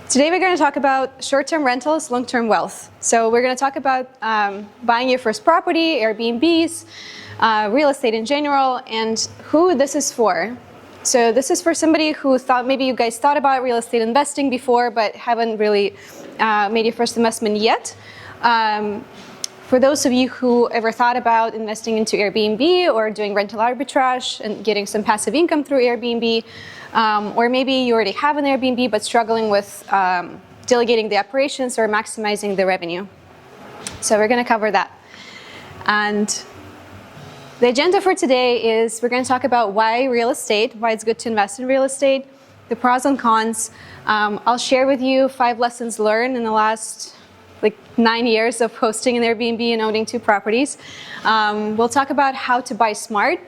Today we're going to talk about short-term rentals, long-term wealth. So we're going to talk about buying your first property, Airbnbs, real estate in general, and who this is for. So this is for somebody who thought, maybe you guys thought about real estate investing before, but haven't really made your first investment yet. For those of you who ever thought about investing into Airbnb or doing rental arbitrage and getting some passive income through Airbnb, or maybe you already have an Airbnb but struggling with delegating the operations or maximizing the revenue. So we're going to cover that. And the agenda for today is we're going to talk about why real estate, why it's good to invest in real estate, the pros and cons. I'll share with you 5 lessons learned in the last 9 years of hosting an Airbnb and owning 2 properties. We'll talk about how to buy smart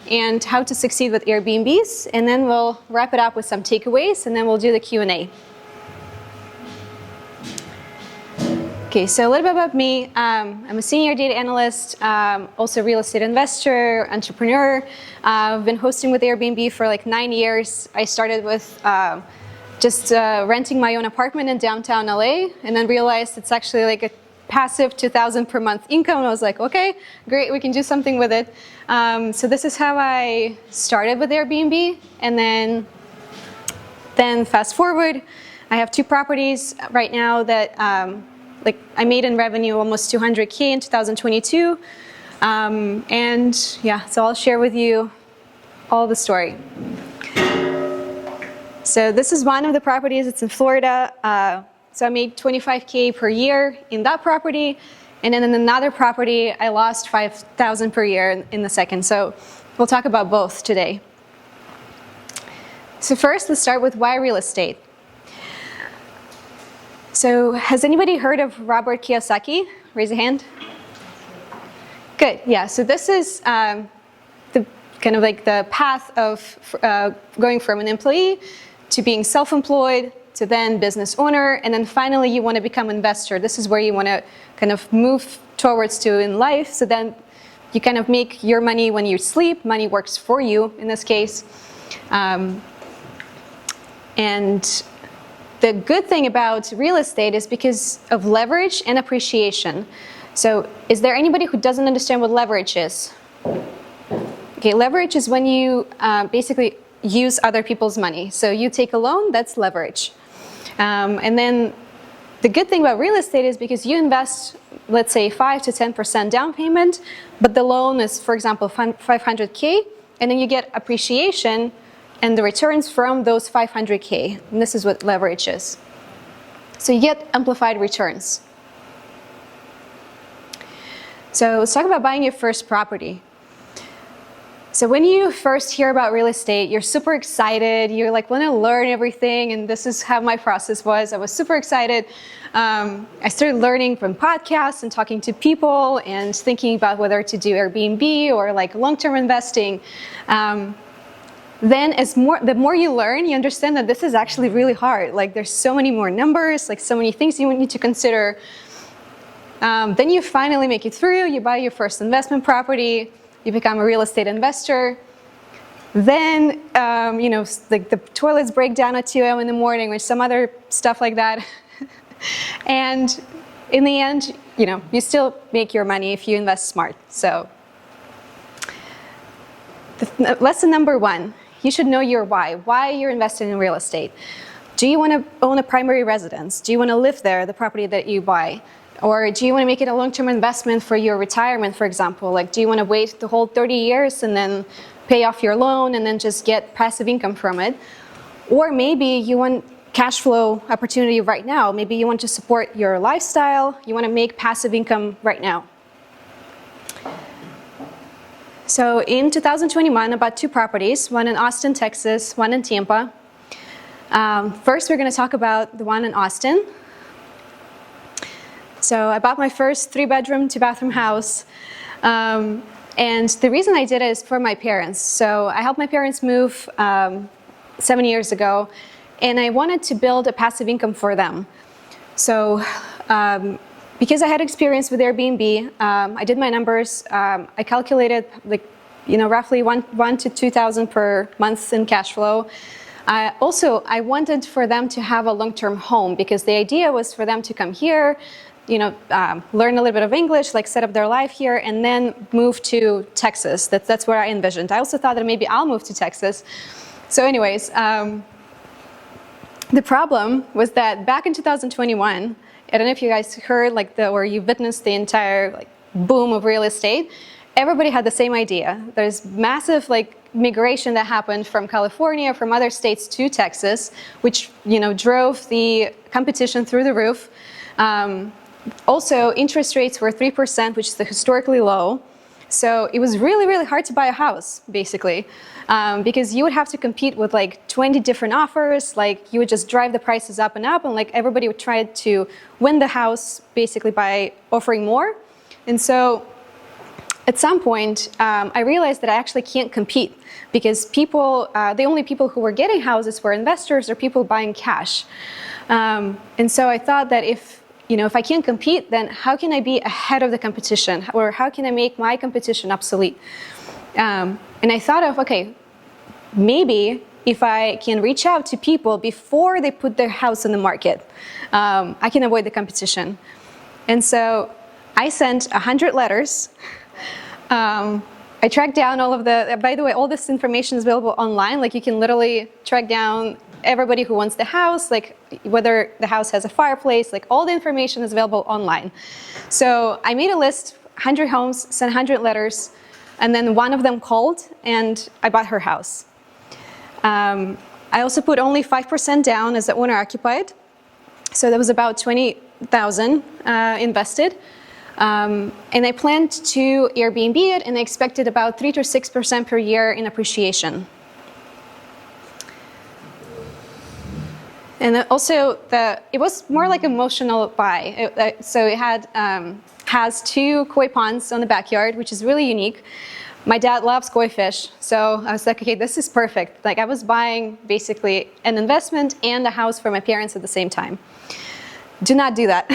and how to succeed with Airbnbs, and then we'll wrap it up with some takeaways, and then we'll do the Q&A. Okay, so a little bit about me. I'm a senior data analyst, also real estate investor, entrepreneur. I've been hosting with Airbnb for 9 years. I started with just renting my own apartment in downtown LA, and then realized it's actually a passive $2,000 per month income. And I was like, okay, great, we can do something with it. So this is how I started with Airbnb, and then fast forward, I have 2 properties right now that I made in revenue almost $200K in 2022, and yeah, so I'll share with you all the story. So this is one of the properties. It's in Florida. So I made $25K per year in that property, and then in another property, I lost $5,000 per year in the second. So we'll talk about both today. So first, let's start with why real estate. So has anybody heard of Robert Kiyosaki? Raise a hand. Good. Yeah. So this is the kind of the path of going from an employee to being self-employed, to then business owner, and then finally you want to become investor. This is where you want to kind of move towards to in life. So then you kind of make your money when you sleep. Money works for you in this case. And the good thing about real estate is because of leverage and appreciation. So is there anybody who doesn't understand what leverage is? Okay, leverage is when you basically use other people's money. So you take a loan, that's leverage. And then the good thing about real estate is because you invest, let's say 5 to 10% down payment, but the loan is, for example, $500K, and then you get appreciation and the returns from those $500K. And this is what leverage is. So you get amplified returns. So let's talk about buying your first property. So when you first hear about real estate, you're super excited. You're want to learn everything, and this is how my process was. I was super excited. I started learning from podcasts and talking to people and thinking about whether to do Airbnb or long-term investing. Then the more you learn, you understand that this is actually really hard. There's so many more numbers, so many things you need to consider. Then you finally make it through. You buy your first investment property. You become a real estate investor. Then, the toilets break down at 2 a.m. in the morning or some other stuff like that. And in the end, you still make your money if you invest smart. So lesson number 1, you should know your why you're investing in real estate. Do you want to own a primary residence? Do you want to live there, the property that you buy? Or do you want to make it a long-term investment for your retirement, for example? Do you want to wait the whole 30 years and then pay off your loan and then just get passive income from it? Or maybe you want cash flow opportunity right now. Maybe you want to support your lifestyle. You want to make passive income right now. So in 2021, I bought 2 properties, one in Austin, Texas, one in Tampa. First, we're going to talk about the one in Austin. So I bought my first 3-bedroom, 2-bathroom house. And the reason I did it is for my parents. So I helped my parents move 7 years ago, and I wanted to build a passive income for them. So because I had experience with Airbnb, I did my numbers. I calculated roughly $1,000 to $2,000 per month in cash flow. Also, I wanted for them to have a long-term home because the idea was for them to come here, learn a little bit of English, like set up their life here, and then move to Texas. That's where I envisioned. I also thought that maybe I'll move to Texas. So anyways, the problem was that back in 2021, I don't know if you guys heard or you witnessed the entire boom of real estate. Everybody had the same idea. There's massive migration that happened from California, from other states to Texas, which drove the competition through the roof. Also, interest rates were 3%, which is historically low. So it was really, really hard to buy a house, basically, because you would have to compete with 20 different offers. You would just drive the prices up, and everybody would try to win the house basically by offering more. And so at some point, I realized that I actually can't compete because the only people who were getting houses were investors or people buying cash. And so I thought that if I can't compete, then how can I be ahead of the competition? Or how can I make my competition obsolete? And I thought of, okay, maybe if I can reach out to people before they put their house on the market, I can avoid the competition. And so I sent 100 letters. I tracked down by the way, all this information is available online. You can literally track down everybody who wants the house, whether the house has a fireplace, all the information is available online. So I made a list, 100 homes, sent 100 letters, and then one of them called and I bought her house. I also put only 5% down as the owner occupied. So that was about $20,000 invested. And I planned to Airbnb it, and I expected about 3 to 6% per year in appreciation. And also, it was more like emotional buy. So it has 2 koi ponds on the backyard, which is really unique. My dad loves koi fish, so I was like, okay, this is perfect. I was buying basically an investment and a house for my parents at the same time. Do not do that.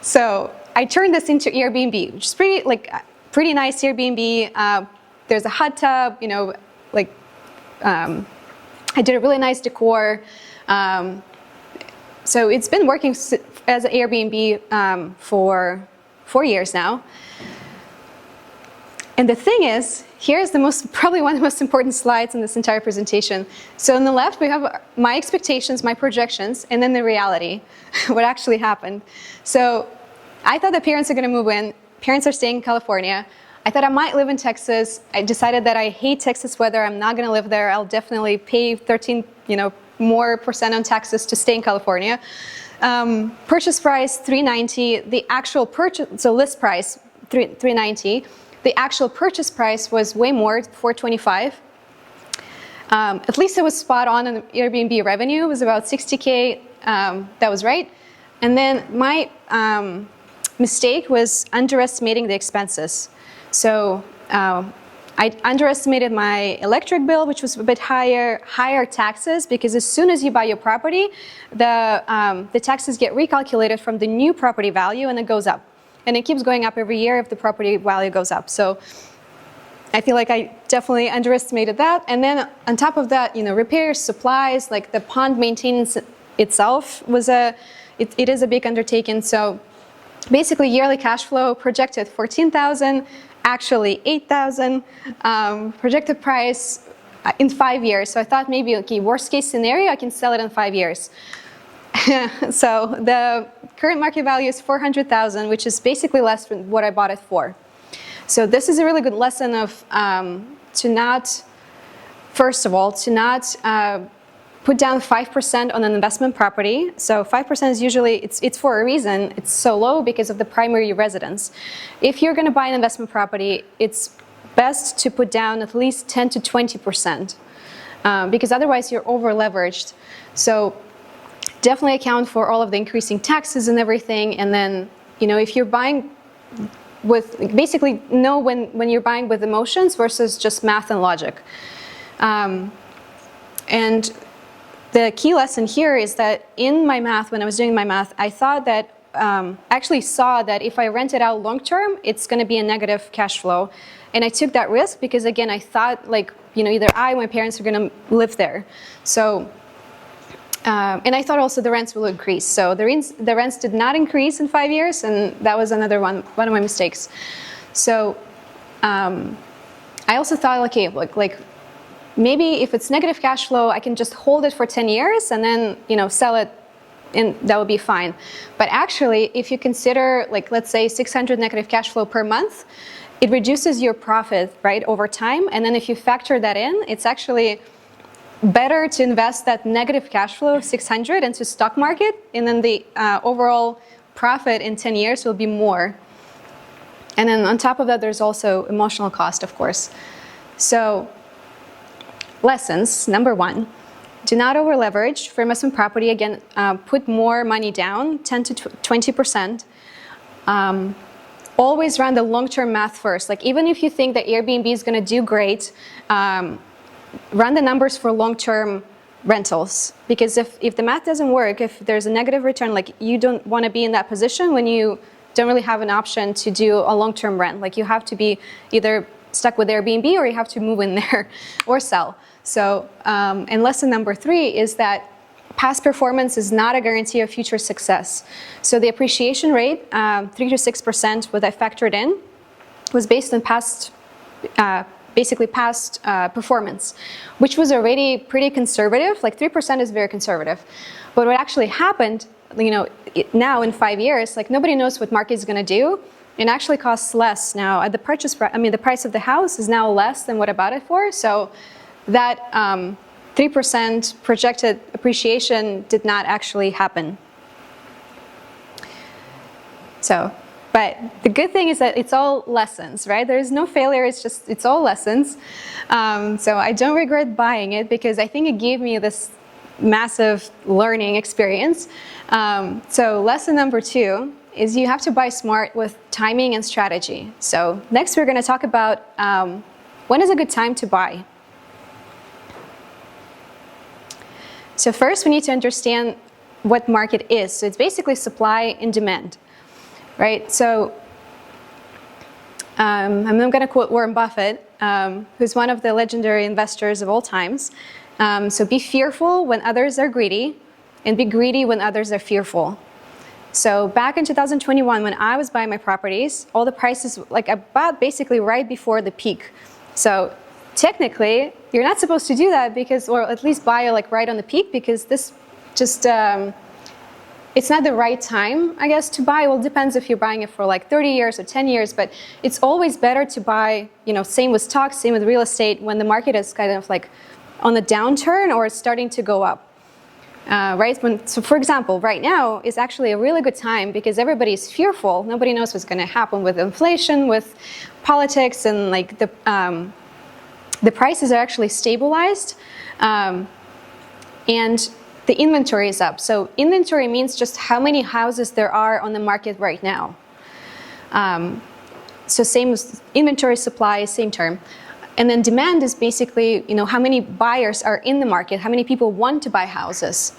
So I turned this into Airbnb, which is pretty nice Airbnb. There's a hot tub, I did a really nice decor. So it's been working as an Airbnb for 4 years now. And the thing is, here's probably one of the most important slides in this entire presentation. So on the left, we have my expectations, my projections, and then the reality, what actually happened. So I thought the parents are going to move in. Parents are staying in California. I thought I might live in Texas. I decided that I hate Texas weather. I'm not going to live there. I'll definitely pay 13, more percent on taxes to stay in California. Purchase price $390. The actual list price $390. The actual purchase price was way more, $425. At least it was spot on in Airbnb revenue. It was about $60K. That was right. And then my mistake was underestimating the expenses. So I underestimated my electric bill, which was a bit higher taxes, because as soon as you buy your property, the taxes get recalculated from the new property value, and it goes up. And it keeps going up every year if the property value goes up. So I feel like I definitely underestimated that. And then on top of that, repairs, supplies, the pond maintenance itself it is a big undertaking. So basically yearly cash flow projected $14,000, actually $8,000, projected price in 5 years. So I thought maybe, okay, worst case scenario, I can sell it in 5 years. So the current market value is $400,000, which is basically less than what I bought it for. So this is a really good lesson of first of all, to not put down 5% on an investment property. So 5% is usually, it's for a reason. It's so low because of the primary residence. If you're going to buy an investment property, it's best to put down at least 10 to 20%, because otherwise you're over leveraged. So definitely account for all of the increasing taxes and everything. And then, if you're buying basically know when you're buying with emotions versus just math and logic. And the key lesson here is that in my math, when I was doing my math, I thought that, actually saw that if I rent it out long term, it's going to be a negative cash flow. And I took that risk because, again, I thought, like, either I or my parents were going to live there. So, and I thought also the rents will increase. So the rents did not increase in 5 years, and that was another one of my mistakes. So I also thought, okay, like maybe if it's negative cash flow, I can just hold it for 10 years and then, sell it, and that would be fine. But actually, if you consider, like, let's say 600 negative cash flow per month, it reduces your profit, right, over time. And then if you factor that in, it's actually better to invest that negative cash flow of 600 into stock market, and then the overall profit in 10 years will be more. And then on top of that, there's also emotional cost, of course. So lessons, number 1, do not over leverage for investment property. Again, put more money down, 10 to 20%. Always run the long-term math first. Like, even if you think that Airbnb is going to do great, run the numbers for long-term rentals. Because if the math doesn't work, if there's a negative return, like, you don't want to be in that position when you don't really have an option to do a long-term rent. Like, you have to be either stuck with Airbnb or you have to move in there or sell. So, and lesson number 3 is that past performance is not a guarantee of future success. So the appreciation rate, 3 to 6%, what I factored in, was based on past performance, which was already pretty conservative. Like 3% is very conservative. But what actually happened, now in 5 years, like, nobody knows what market is going to do. It actually costs less now. At the purchase price, the price of the house is now less than what I bought it for. So that 3% projected appreciation did not actually happen. So, but the good thing is that it's all lessons, right? There is no failure, it's all lessons. So I don't regret buying it because I think it gave me this massive learning experience. So lesson number 2 is you have to buy smart with timing and strategy. So next we're going to talk about when is a good time to buy. So first we need to understand what market is. So it's basically supply and demand, right? So I'm going to quote Warren Buffett, who's one of the legendary investors of all times. So be fearful when others are greedy, and be greedy when others are fearful. So back in 2021, when I was buying my properties, all the prices, like, about basically right before the peak. So technically, you're not supposed to do that because, or at least buy, like, right on the peak, because this just, it's not the right time, I guess, to buy. Well, it depends if you're buying it for like 30 years or 10 years, but it's always better to buy, same with stocks, same with real estate, when the market is kind of like on the downturn or it's starting to go up. Right? So for example, right now is actually a really good time because everybody is fearful. Nobody knows what's going to happen with inflation, with politics, and like the prices are actually stabilized, and the inventory is up. So inventory means just how many houses there are on the market right now. So same as inventory, supply, same term. And then demand is basically, how many buyers are in the market, how many people want to buy houses.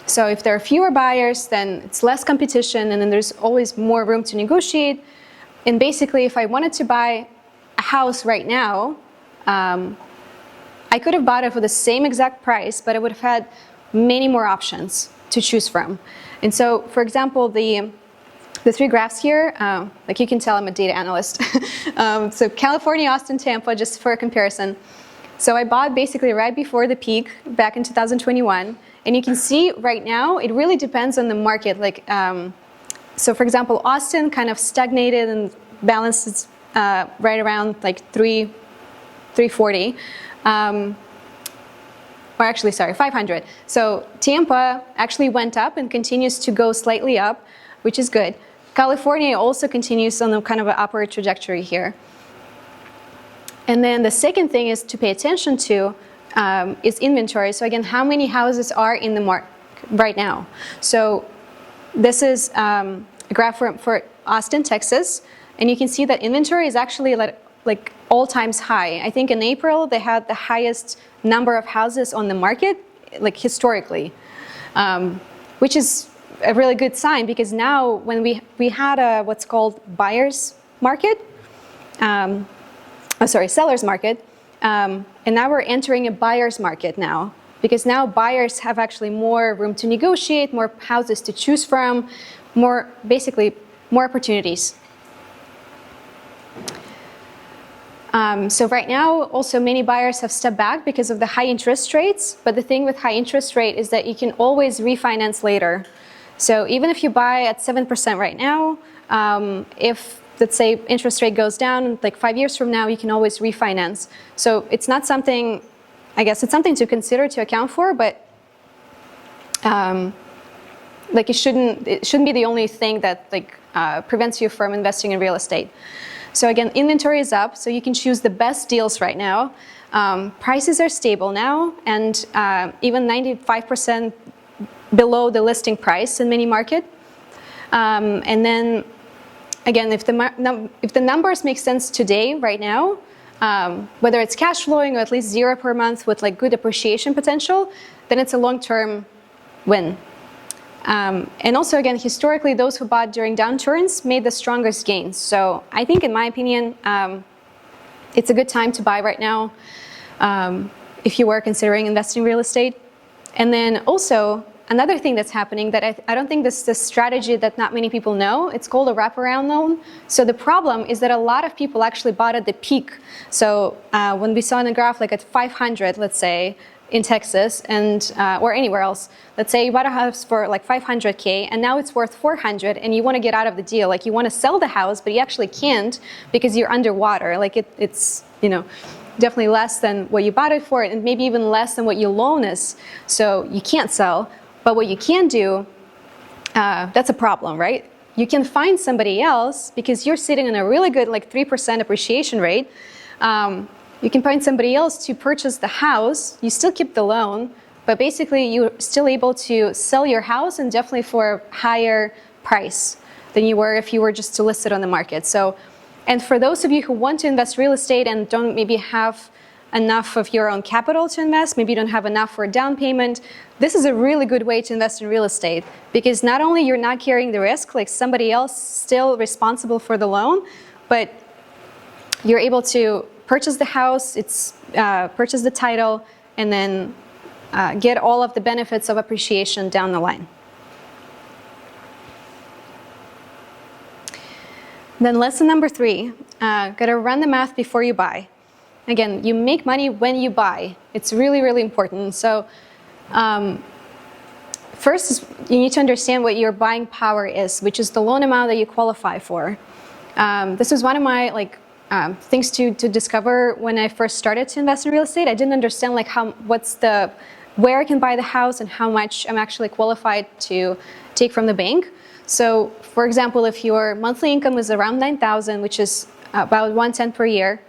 So if there are fewer buyers, then it's less competition, and then there's always more room to negotiate. And basically, if I wanted to buy a house right now, I could have bought it for the same exact price, but I would have had many more options to choose from. And so, for example, the 3 graphs here, like you can tell I'm a data analyst. So California, Austin, Tampa, just for a comparison. So I bought basically right before the peak back in 2021. And you can see right now, it really depends on the market. Like, so for example, Austin kind of stagnated and balances right around like 340. Or actually, sorry, 500. So Tampa actually went up and continues to go slightly up, which is good. California also continues on a kind of an upward trajectory here. And then the second thing is to pay attention to is inventory. So again, how many houses are in the market right now? So this is a graph for Austin, Texas. And you can see that inventory is actually like all times high. I think in April, they had the highest number of houses on the market, like historically, which is a really good sign, because now when we had a what's called buyer's market, seller's market, and now we're entering a buyer's market now, because now buyers have actually more room to negotiate, more houses to choose from, basically more opportunities. So right now, also many buyers have stepped back because of the high interest rates. But the thing with high interest rate is that you can always refinance later. So even if you buy at 7% right now, if, let's say, interest rate goes down, like 5 years from now, you can always refinance. So it's not something, I guess it's something to consider, to account for, but like it shouldn't be the only thing that prevents you from investing in real estate. So again, inventory is up, so you can choose the best deals right now. Prices are stable now, and even 95% below the listing price in many markets. And then, again, if the numbers make sense today, right now, whether it's cash flowing or at least 0 per month with like good appreciation potential, then it's a long-term win. And also, again, historically, those who bought during downturns made the strongest gains. So I think, in my opinion, it's a good time to buy right now if you were considering investing in real estate. And then also, another thing that's happening that I don't think this is a strategy that not many people know. It's called a wraparound loan. So the problem is that a lot of people actually bought at the peak. So when we saw in the graph, like at 500, let's say, in Texas and or anywhere else, let's say you bought a house for like 500K and now it's worth 400 and you want to get out of the deal. Like you want to sell the house, but you actually can't because you're underwater. Like it's definitely less than what you bought it for, and maybe even less than what your loan is. So you can't sell. But what you can do, that's a problem, right? You can find somebody else because you're sitting on a really good like 3% appreciation rate. You can find somebody else to purchase the house. You still keep the loan, but basically you're still able to sell your house, and definitely for a higher price than you were if you were just to list it on the market. So, and for those of you who want to invest real estate and don't maybe have enough of your own capital to invest, maybe you don't have enough for a down payment, this is a really good way to invest in real estate, because not only you're not carrying the risk, like somebody else still responsible for the loan, but you're able to purchase the house, purchase the title, and then get all of the benefits of appreciation down the line. Then lesson number 3, gotta run the math before you buy. Again, you make money when you buy. It's really, really important. So first, you need to understand what your buying power is, which is the loan amount that you qualify for. This was one of my things to discover when I first started to invest in real estate. I didn't understand where I can buy the house and how much I'm actually qualified to take from the bank. So, for example, if your monthly income is around $9,000, which is about $110 per year,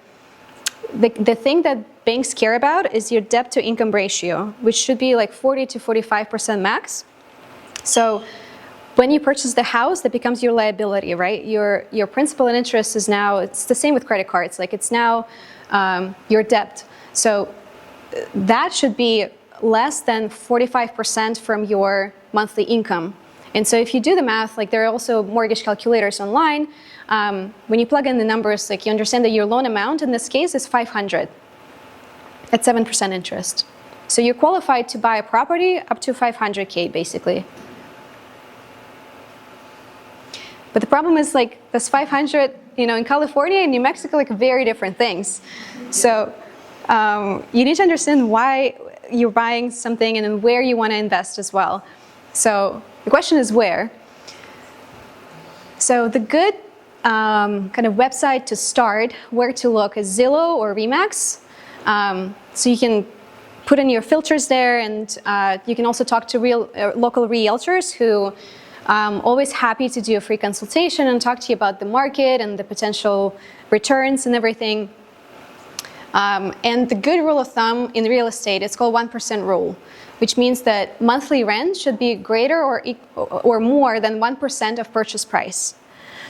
the thing that banks care about is your debt to income ratio, which should be like 40 to 45% max. So when you purchase the house, that becomes your liability, right? Your principal and interest is now, it's the same with credit cards, like it's now your debt. So that should be less than 45% from your monthly income. And so if you do the math, like there are also mortgage calculators online, when you plug in the numbers, like you understand that your loan amount in this case is $500 at 7% interest. So you're qualified to buy a property up to $500K basically. But the problem is like this 500, in California and New Mexico, like very different things. So you need to understand why you're buying something and then where you want to invest as well. So the question is where. So the good kind of website to start where to look is Zillow or Remax. So you can put in your filters there, and you can also talk to local realtors who always happy to do a free consultation and talk to you about the market and the potential returns and everything. And the good rule of thumb in real estate is called 1% rule, which means that monthly rent should be greater or more than 1% of purchase price.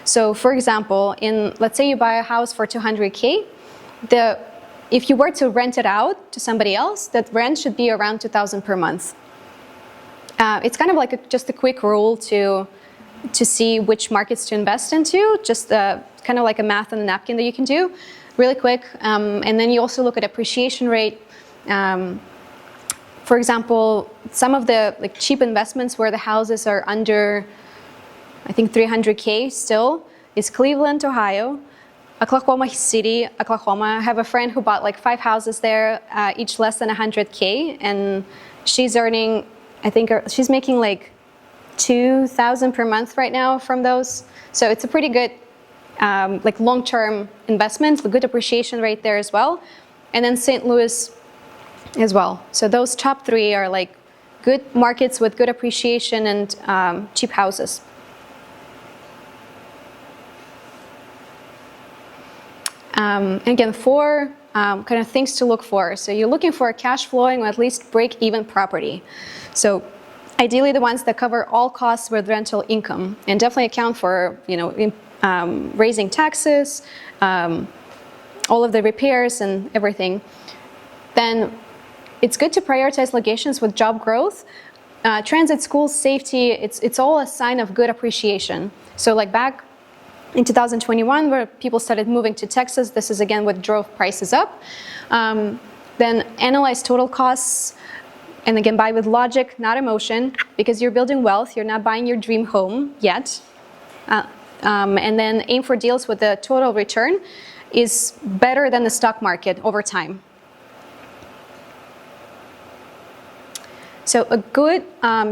So for example, let's say you buy a house for $200K, if you were to rent it out to somebody else, that rent should be around $2,000 per month. It's kind of like just a quick rule to see which markets to invest into, just kind of like a math on a napkin that you can do. really quick. And then you also look at appreciation rate. For example, some of the cheap investments where the houses are under, I think, 300K still is Cleveland, Ohio, Oklahoma City, Oklahoma. I have a friend who bought 5 houses there, each less than 100K, and she's earning, I think she's making $2,000 per month right now from those. So it's a pretty good long-term investment, a good appreciation rate there as well. And then St. Louis as well. So those top 3 are good markets with good appreciation and cheap houses. And again, 4 kind of things to look for. So you're looking for a cash flowing or at least break-even property. So ideally the ones that cover all costs with rental income and definitely account for raising taxes, all of the repairs and everything. Then it's good to prioritize locations with job growth, transit, schools, safety. It's all a sign of good appreciation. So back in 2021, where people started moving to Texas, this is again what drove prices up. Then analyze total costs, and again buy with logic, not emotion, because you're building wealth. You're not buying your dream home yet. And then aim for deals with the total return is better than the stock market over time. So a good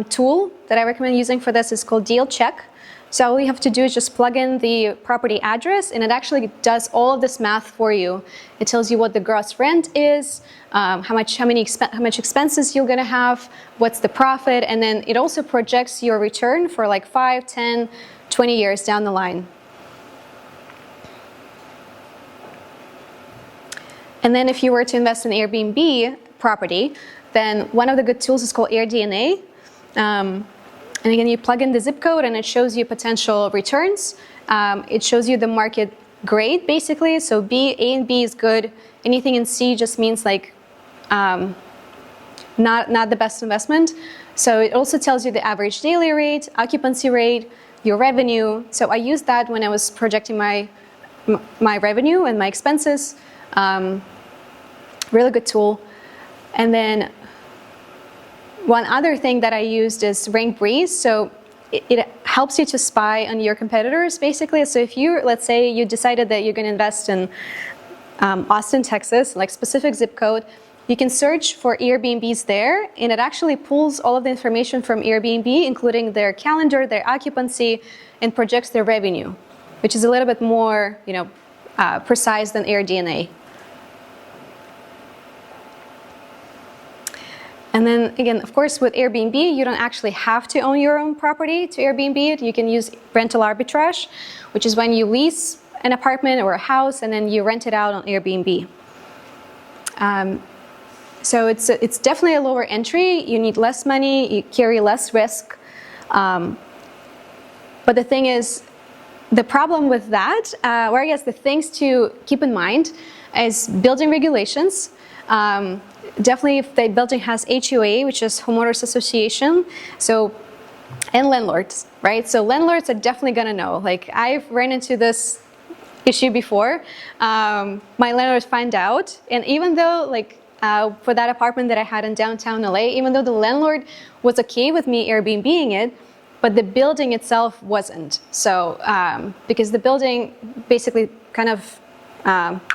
tool that I recommend using for this is called Deal Check. So all you have to do is just plug in the property address, and it actually does all of this math for you. It tells you what the gross rent is, how much expenses you're going to have, what's the profit, and then it also projects your return for 5, 10, 20 years down the line. And then if you were to invest in Airbnb property, then one of the good tools is called AirDNA. And again, you plug in the zip code and it shows you potential returns. It shows you the market grade, basically. So A and B is good. Anything in C just means not the best investment. So it also tells you the average daily rate, occupancy rate, your revenue. So I used that when I was projecting my revenue and my expenses. Really good tool. And then one other thing that I used is Rank Breeze. So it helps you to spy on your competitors, basically. So if you, let's say you decided that you're going to invest in Austin, Texas, specific zip code, you can search for Airbnbs there, and it actually pulls all of the information from Airbnb, including their calendar, their occupancy, and projects their revenue, which is a little bit more, precise than AirDNA. And then again, of course, with Airbnb, you don't actually have to own your own property to Airbnb it. You can use rental arbitrage, which is when you lease an apartment or a house and then you rent it out on Airbnb. So it's definitely a lower entry. You need less money, you carry less risk. But the thing is, the problem with that, or I guess the things to keep in mind, is building regulations. Definitely if the building has HOA, which is homeowners association, and landlords, right? So landlords are definitely gonna know. I've ran into this issue before. My landlords find out, and even though for that apartment that I had in downtown LA, even though the landlord was okay with me Airbnb-ing it, but the building itself wasn't. So because the building basically kind of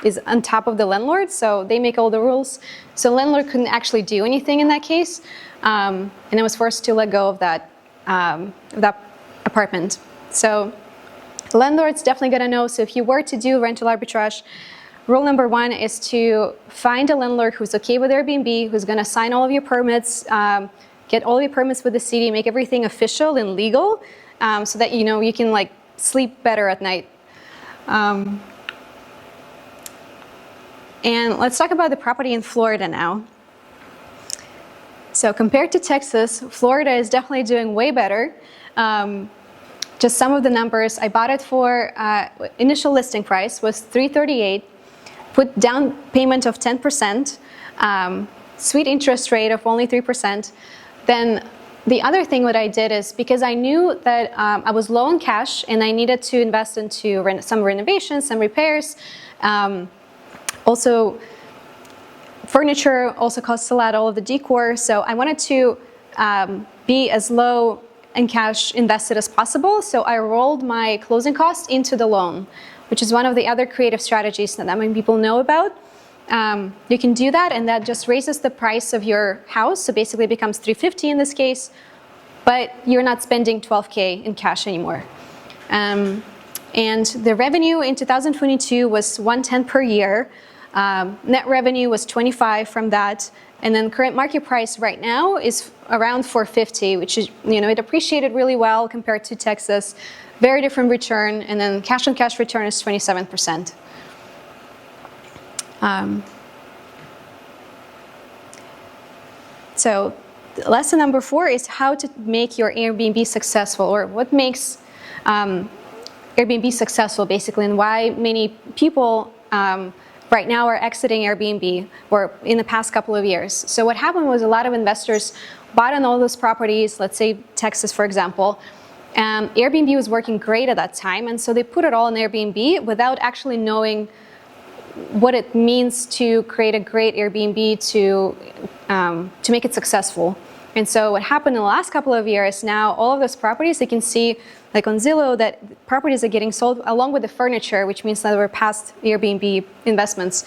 is on top of the landlord, so they make all the rules. So landlord couldn't actually do anything in that case, and I was forced to let go of that apartment. So landlord's definitely gonna know. So if you were to do rental arbitrage, rule number 1 is to find a landlord who's okay with Airbnb, who's gonna sign all of your permits, get all your permits with the city, make everything official and legal, so that you can sleep better at night. And let's talk about the property in Florida now. So compared to Texas, Florida is definitely doing way better. Just some of the numbers. I bought it for initial listing price was $338, put down payment of 10%, sweet interest rate of only 3%. Then the other thing what I did is, because I knew that I was low on cash and I needed to invest into some renovations, some repairs, Also, furniture also costs a lot, all of the decor. So I wanted to be as low in cash invested as possible. So I rolled my closing costs into the loan, which is one of the other creative strategies that many people know about. You can do that, and that just raises the price of your house. So basically it becomes $350 in this case, but you're not spending $12K in cash anymore. And the revenue in 2022 was $110 per year. Net revenue was $25 from that. And then current market price right now is around $450, which is, it appreciated really well compared to Texas. Very different return. And then cash on cash return is 27%. So lesson number 4 is how to make your Airbnb successful, or what makes Airbnb successful basically, and why many people right now are exiting Airbnb, or in the past couple of years. So what happened was a lot of investors bought on all those properties, let's say Texas for example. Airbnb was working great at that time, and so they put it all on Airbnb without actually knowing what it means to create a great Airbnb to make it successful. And so what happened in the last couple of years, now all of those properties, you can see like on Zillow that properties are getting sold along with the furniture, which means that they were past Airbnb investments,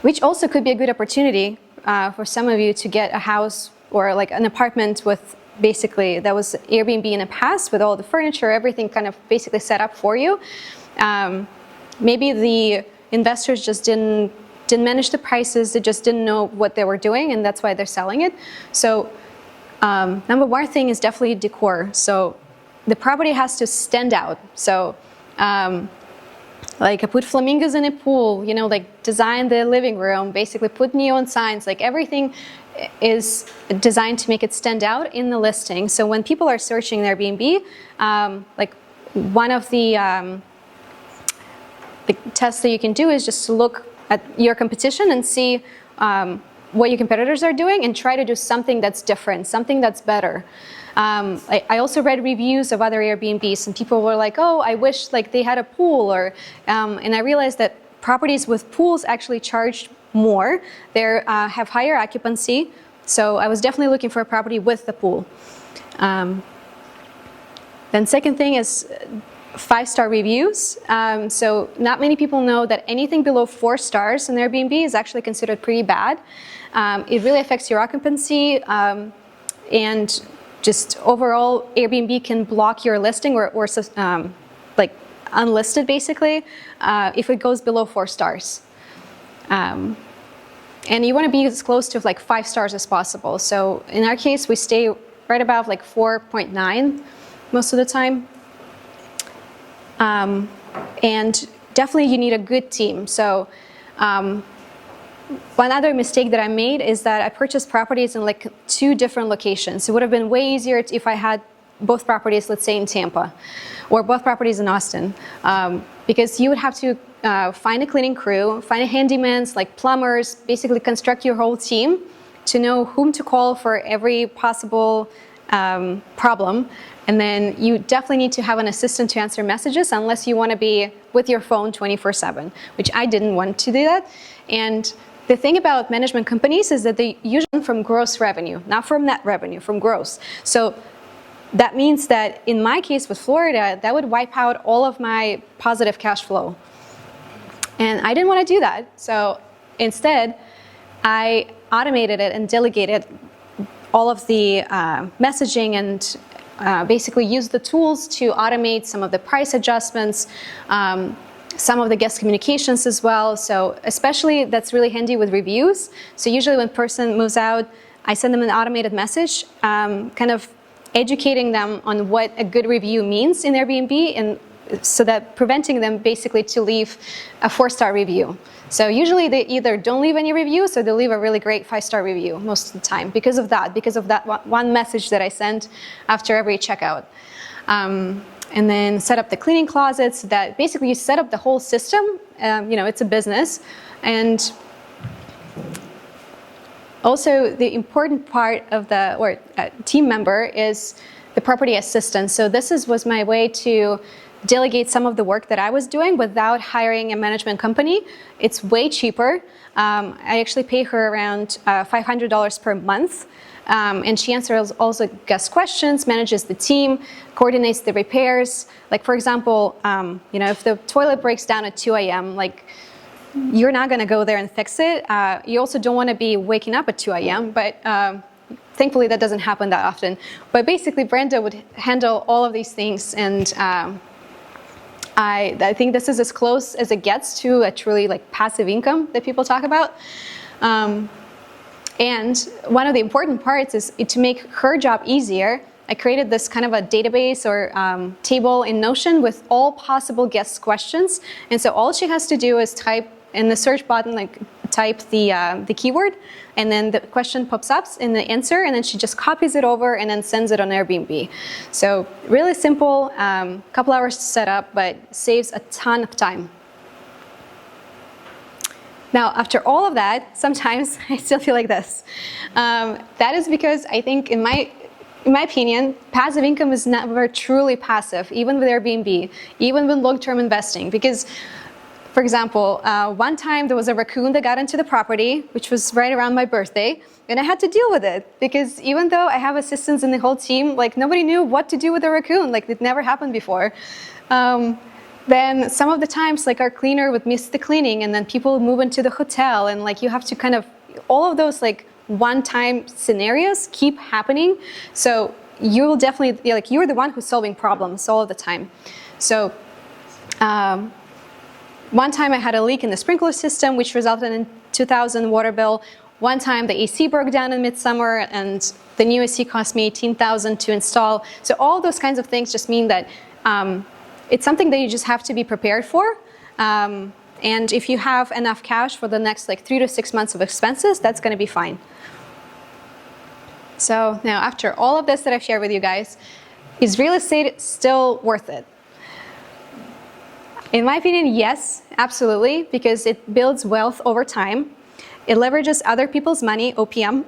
which also could be a good opportunity for some of you to get a house or like an apartment with basically that was Airbnb in the past with all the furniture, everything kind of basically set up for you. Maybe the investors just didn't manage the prices, they just didn't know what they were doing, and that's why they're selling it. So number one thing is definitely decor. So the property has to stand out. So like I put flamingos in a pool, like design the living room, basically put neon signs, like everything is designed to make it stand out in the listing. So when people are searching their Airbnb, like one of the tests that you can do is just to look at your competition and see what your competitors are doing and try to do something that's different, something that's better. I also read reviews of other Airbnbs, and people were like, oh, I wish like they had a pool, or and I realized that properties with pools actually charge more. They have higher occupancy, so I was definitely looking for a property with the pool. Then second thing is 5-star reviews. So not many people know that anything below 4 stars in Airbnb is actually considered pretty bad. It really affects your occupancy, and just overall Airbnb can block your listing or like unlisted basically if it goes below 4 stars. And you want to be as close to like 5 stars as possible. So in our case, we stay right above like 4.9 most of the time. And definitely you need a good team. So one other mistake that I made is that I purchased properties in like 2 different locations. It would have been way easier if I had both properties, let's say in Tampa, or both properties in Austin, because you would have to find a cleaning crew, find handymans, like plumbers, basically construct your whole team to know whom to call for every possible problem. And then you definitely need to have an assistant to answer messages unless you want to be with your phone 24/7, which I didn't want to do that. And the thing about management companies is that they usually from gross revenue, not from net revenue, from gross. So that means that in my case with Florida, that would wipe out all of my positive cash flow. And I didn't want to do that. So instead, I automated it and delegated all of the messaging and basically use the tools to automate some of the price adjustments, some of the guest communications as well. So especially that's really handy with reviews. So usually when a person moves out, I send them an automated message, kind of educating them on what a good review means in Airbnb, and so that preventing them basically to leave a 4-star review. So usually they either don't leave any reviews or they leave a really great 5-star review most of the time because of that one message that I sent after every checkout. And then set up the cleaning closets, that basically you set up the whole system. It's a business. And also the important part of team member is the property assistant. So this was my way to delegate some of the work that I was doing without hiring a management company. It's way cheaper. I actually pay her around $500 per month. And she answers also guest questions, manages the team, coordinates the repairs. Like, for example, if the toilet breaks down at 2 a.m., like, you're not going to go there and fix it. You also don't want to be waking up at 2 a.m., but thankfully that doesn't happen that often. But basically, Brenda would handle all of these things, and I think this is as close as it gets to a truly like passive income that people talk about. And one of the important parts is to make her job easier. I created this kind of a database or table in Notion with all possible guest questions. And so all she has to do is type in the search button, like type the keyword, and then the question pops up in the answer, and then she just copies it over and then sends it on Airbnb. So really simple, couple hours to set up, but saves a ton of time. Now, after all of that, sometimes I still feel like this. That is because I think, in my opinion, passive income is never truly passive, even with Airbnb, even with long-term investing. Because, for example, one time there was a raccoon that got into the property, which was right around my birthday, and I had to deal with it. Because even though I have assistants in the whole team, like, nobody knew what to do with a raccoon. Like, it never happened before. Then some of the times, like, our cleaner would miss the cleaning, and then people would move into the hotel, and like, you have to kind of, all of those like one-time scenarios keep happening. So you will definitely, like, you're the one who's solving problems all of the time. So one time I had a leak in the sprinkler system, which resulted in $2,000 water bill. One time the AC broke down in midsummer, and the new AC cost me $18,000 to install. So all those kinds of things just mean that it's something that you just have to be prepared for. And if you have enough cash for the next like 3 to 6 months of expenses, that's going to be fine. So now, after all of this that I've shared with you guys, is real estate still worth it? In my opinion, yes, absolutely, because it builds wealth over time. It leverages other people's money, OPM,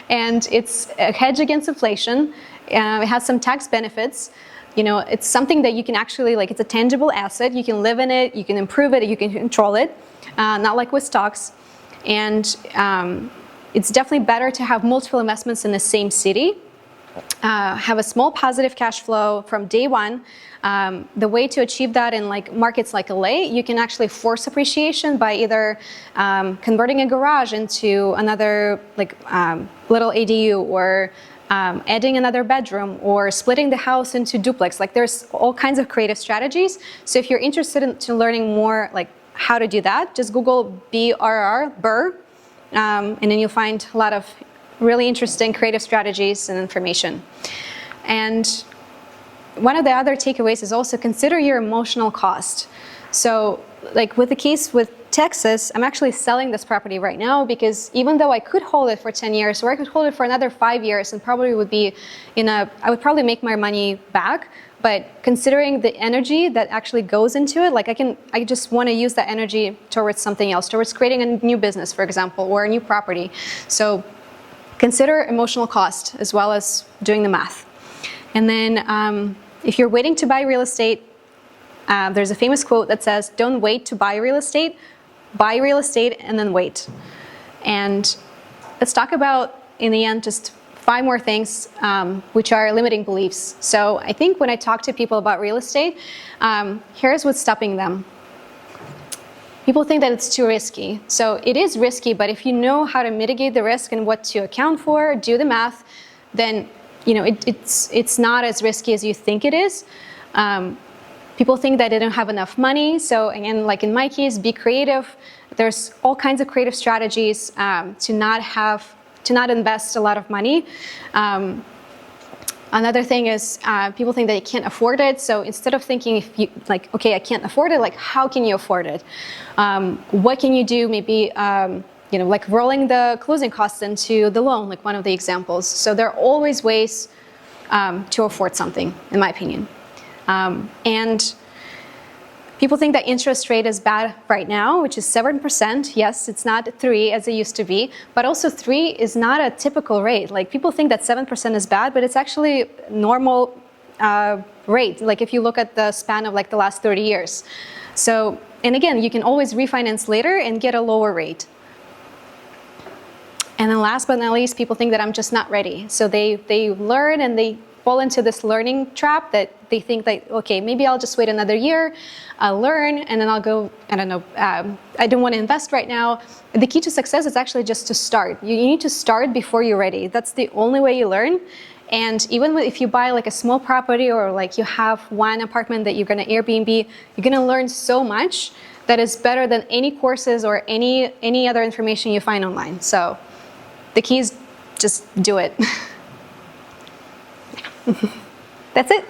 and it's a hedge against inflation. It has some tax benefits. You know, it's something that you can actually, like, it's a tangible asset. You can live in it, you can improve it, you can control it, not like with stocks. And it's definitely better to have multiple investments in the same city, have a small positive cash flow from day one. The way to achieve that in like markets like LA, you can actually force appreciation by either converting a garage into another like little ADU, or adding another bedroom, or splitting the house into duplex. Like, there's all kinds of creative strategies. So if you're interested in learning more like how to do that, just Google BRR, and then you'll find a lot of really interesting creative strategies and information. And one of the other takeaways is also consider your emotional cost. So like with the case with Texas, I'm actually selling this property right now because even though I could hold it for 10 years, or I could hold it for another 5 years and probably would be I would probably make my money back. But considering the energy that actually goes into it, like I just want to use that energy towards something else, towards creating a new business, for example, or a new property. So consider emotional cost as well as doing the math. And then if you're waiting to buy real estate, there's a famous quote that says, don't wait to buy real estate and then wait. And let's talk about, in the end, just 5 more things which are limiting beliefs. So I think when I talk to people about real estate, here's what's stopping them. People think that it's too risky. So it is risky, but if you know how to mitigate the risk and what to account for, do the math, then it's not as risky as you think it is. People think that they don't have enough money. So again, like in my case, be creative. There's all kinds of creative strategies to not invest a lot of money. Another thing is people think that you can't afford it. So instead of thinking okay, I can't afford it, like how can you afford it? What can you do? Maybe like rolling the closing costs into the loan, like one of the examples. So there are always ways to afford something, in my opinion. And people think that interest rate is bad right now, which is 7%. Yes, it's not 3 as it used to be, but also 3 is not a typical rate. Like, people think that 7% is bad, but it's actually normal rate, like if you look at the span of like the last 30 years. So, and again, you can always refinance later and get a lower rate. And then last but not least, people think that I'm just not ready. So they learn and they fall into this learning trap that they think that, okay, maybe I'll just wait another year, I'll learn, and then I'll go, I don't know, I don't want to invest right now. The key to success is actually just to start. You need to start before you're ready. That's the only way you learn. And even if you buy like a small property or like you have one apartment that you're going to Airbnb, you're going to learn so much that is better than any courses or any other information you find online. So the key is just do it. That's it.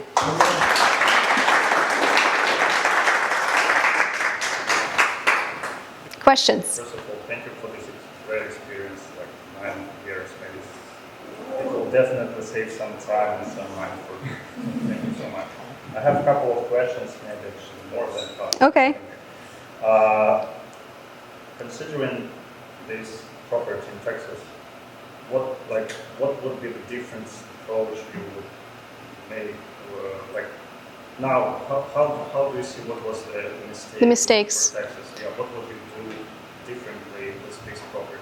Questions? First of all, thank you for this great experience, like 9 years maybe. It will definitely save some time and some money for you. Thank you so much. I have a couple of questions, maybe actually more than five. Okay. Considering this property in Texas, what would be the difference approach you would make? Like now, how do you see what was the mistake? The mistakes. For Texas? Yeah, what would you do differently with this property?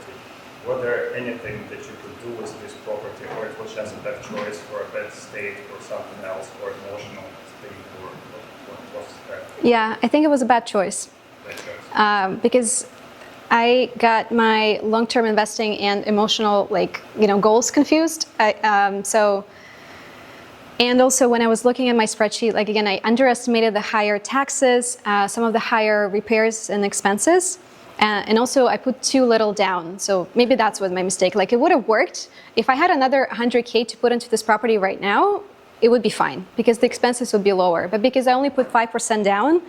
Was there anything that you could do with this property, or it was just a bad choice for a bad state, or something else, or emotional thing, or what was that? Yeah, I think it was a bad choice. Bad choice. Because I got my long-term investing and emotional, goals confused. And also when I was looking at my spreadsheet, like again, I underestimated the higher taxes, some of the higher repairs and expenses. And also I put too little down. So maybe that's what my mistake. Like it would have worked. If I had another 100K to put into this property right now, it would be fine because the expenses would be lower. But because I only put 5% down,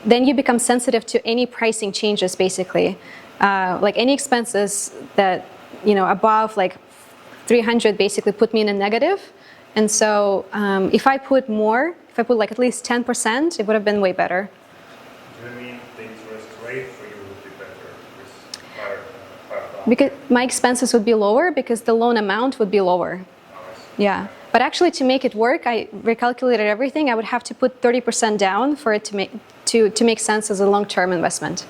then you become sensitive to any pricing changes basically. Like any expenses that, above like 300 basically put me in a negative. And so if I put like at least 10%, it would have been way better. Do you mean the interest rate for you would be better with higher down? Because my expenses would be lower because the loan amount would be lower. Yeah. But actually to make it work, I recalculated everything. I would have to put 30% down for it to make sense as a long-term investment,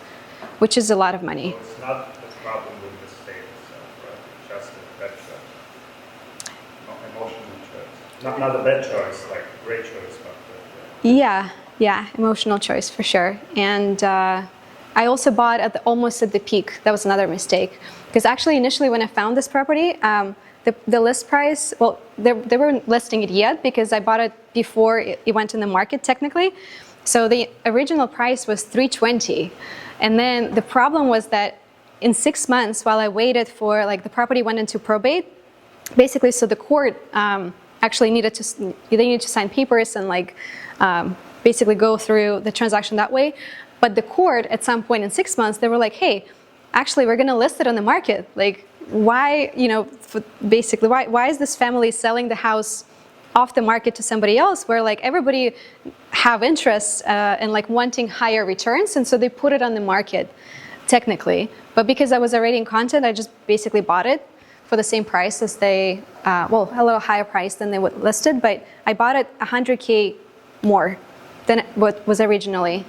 which is a lot of money. So it's not the problem with the state itself, right? Just a bad choice. Not emotional choice. Not a bad choice, like great choice, but Yeah, emotional choice for sure. And I also bought almost at the peak. That was another mistake. Because actually initially when I found this property, the list price, well, they weren't listing it yet because I bought it before it went in the market technically. So the original price was $320. And then the problem was that in 6 months, while I waited for, like the property went into probate, basically, so the court actually needed to sign papers and basically go through the transaction that way. But the court, at some point in 6 months, they were like, hey, actually, we're going to list it on the market. Like, why, basically, why is this family selling the house off the market to somebody else where like everybody have interest in like wanting higher returns, and so they put it on the market technically. But because I was already in content, I just basically bought it for the same price as they, a little higher price than they would listed, but I bought it 100K more than what was originally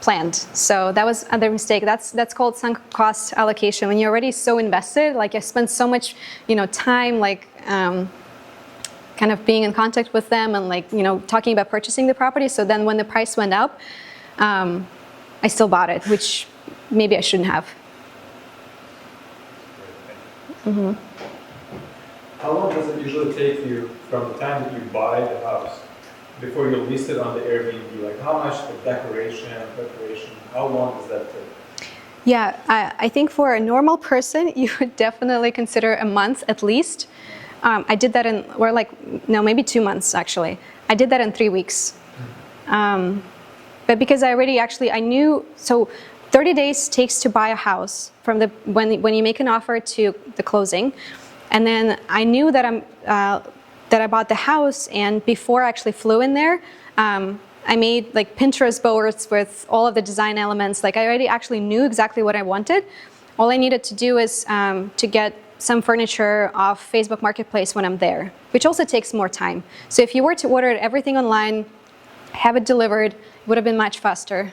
planned. So that was another mistake. That's called sunk cost allocation. When you're already so invested, like I spent so much, time, kind of being in contact with them and talking about purchasing the property. So then when the price went up, I still bought it, which maybe I shouldn't have. Mm-hmm. How long does it usually take you from the time that you buy the house before you list it on the Airbnb? Like how much the decoration, preparation, how long does that take? Yeah, I think for a normal person, you would definitely consider a month at least. I did that maybe 2 months actually. I did that in 3 weeks. But because I knew, so 30 days takes to buy a house from when you make an offer to the closing. And then I knew that I bought the house, and before I actually flew in there, I made like Pinterest boards with all of the design elements. Like I already actually knew exactly what I wanted. All I needed to do is to get some furniture off Facebook Marketplace when I'm there, which also takes more time. So if you were to order everything online, have it delivered, it would have been much faster.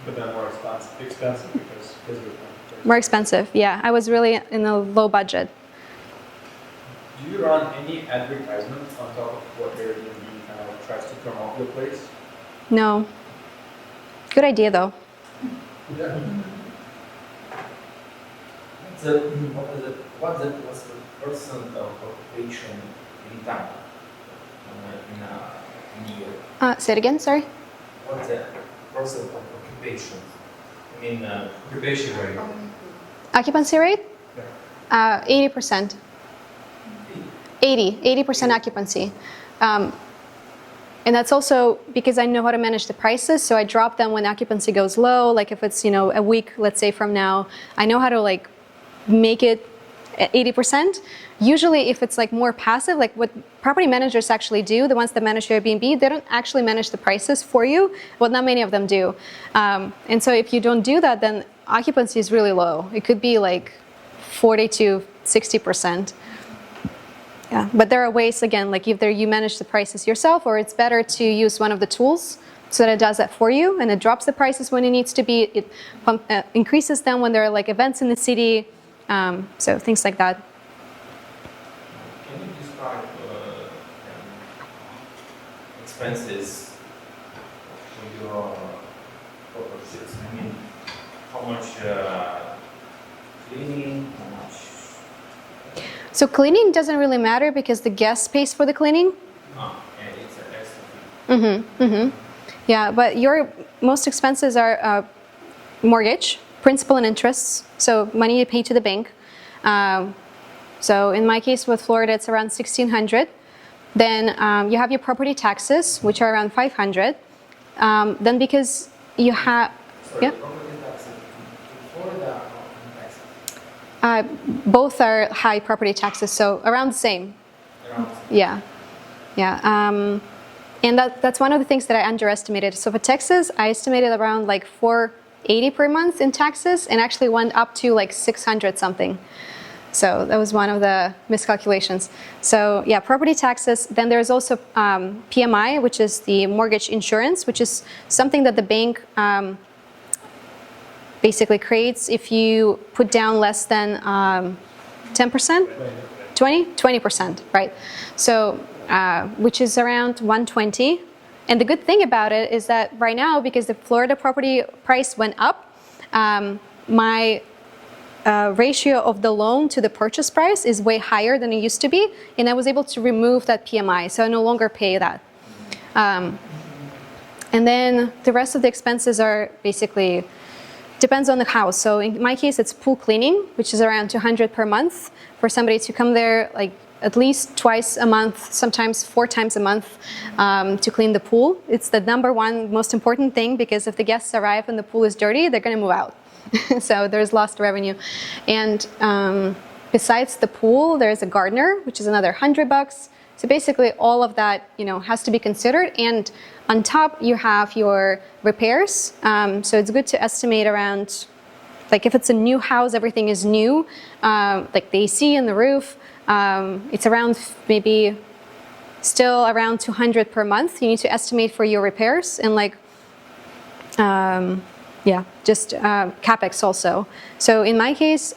But then more expensive because physical marketplace. More expensive, yeah. I was really in a low budget. Do you run any advertisements on top of what Airbnb kind of tries to promote the place? No. Good idea, though. Yeah. What's the percent of occupation in time in a year? Say it again, sorry. What's the percent of occupation? I mean, occupation rate. Occupancy rate? 80%. 80% occupancy. And that's also because I know how to manage the prices, so I drop them when occupancy goes low. Like if it's, a week, let's say from now, I know how to make it at 80%. Usually if it's more passive, like what property managers actually do, the ones that manage Airbnb, they don't actually manage the prices for you. Well, not many of them do. And so if you don't do that, then occupancy is really low. It could be 40 to 60%. Yeah, but there are ways, again, either you manage the prices yourself, or it's better to use one of the tools so that it does that for you, and it drops the prices when it needs to be. It increases them when there are events in the city, so things like that. Can you describe expenses for your properties? I mean, how much cleaning, how much? So cleaning doesn't really matter because the guest pays for the cleaning. And it's an extra fee. Yeah, but your most expenses are mortgage, principal and interests, so money you pay to the bank. So in my case with Florida, it's around $1,600. Then you have your property taxes, which are around $500. Then because you have, yeah. Property taxes in Florida or in Texas? Both are high property taxes, so around the same. Around the same. Yeah. And that's one of the things that I underestimated. So for Texas, I estimated around $480 per month in taxes, and actually went up to $600 something. So that was one of the miscalculations. So yeah, property taxes. Then there's also PMI, which is the mortgage insurance, which is something that the bank basically creates if you put down less than 10%, 20%, right? So which is around $120. And the good thing about it is that right now, because the Florida property price went up, my ratio of the loan to the purchase price is way higher than it used to be, and I was able to remove that PMI, so I no longer pay that. And then the rest of the expenses are basically, depends on the house. So in my case, it's pool cleaning, which is around $200 per month for somebody to come there at least twice a month, sometimes 4 times a month, to clean the pool. It's the number one most important thing, because if the guests arrive and the pool is dirty, they're going to move out. So there's lost revenue. And besides the pool, there's a gardener, which is another $100. So basically all of that, has to be considered. And on top, you have your repairs. So it's good to estimate around, if it's a new house, everything is new, like the AC and the roof, it's around maybe still around $200 per month. You need to estimate for your repairs and just CapEx also. So in my case,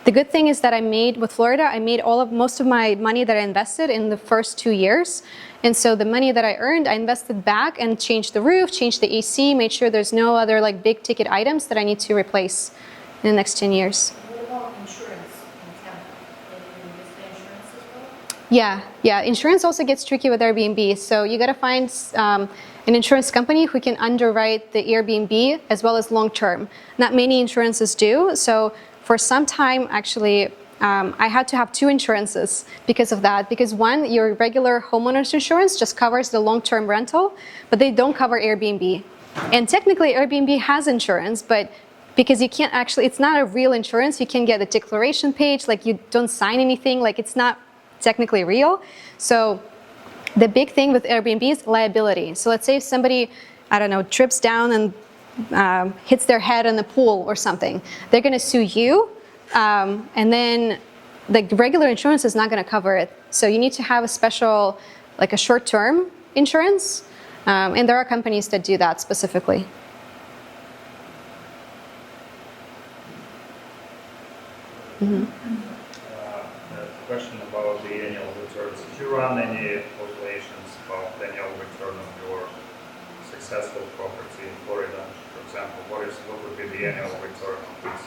the good thing is that with Florida, I made most of my money that I invested in the first 2 years. And so the money that I earned, I invested back and changed the roof, changed the AC, made sure there's no other big ticket items that I need to replace in the next 10 years. What about insurance in Tampa? Can you use the insurance as well? Yeah. Insurance also gets tricky with Airbnb. So you got to find an insurance company who can underwrite the Airbnb as well as long term. Not many insurances do. So for some time, actually, I had to have 2 insurances because of that. Because one, your regular homeowner's insurance just covers the long-term rental, but they don't cover Airbnb. And technically, Airbnb has insurance, but because you can't actually, it's not a real insurance. You can get a declaration page, you don't sign anything, it's not technically real. So the big thing with Airbnb is liability. So let's say if somebody, trips down and hits their head in the pool or something, they're going to sue you and then the regular insurance is not going to cover it. So you need to have a special, like a short-term insurance, and there are companies that do that specifically. A question about the annual returns. Did you run any calculations about the annual return of your successful property in Florida? For example, what would be the annual return of this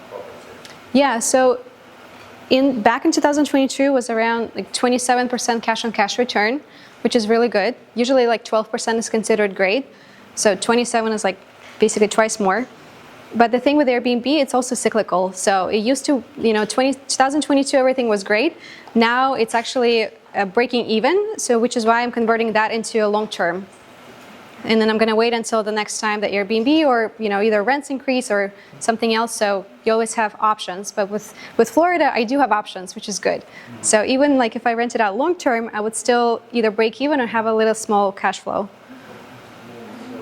property? Yeah, so back in 2022 was around like 27% cash-on-cash return, which is really good. Usually like 12% is considered great. So 27 is like basically twice more. But the thing with Airbnb, it's also cyclical. So it used to, 2022, everything was great. Now it's actually breaking even, so which is why I'm converting that into a long term. And then I'm going to wait until the next time that Airbnb or either rents increase or something else. So you always have options. But with Florida, I do have options, which is good. So even like if I rent it out long term, I would still either break even or have a little small cash flow. So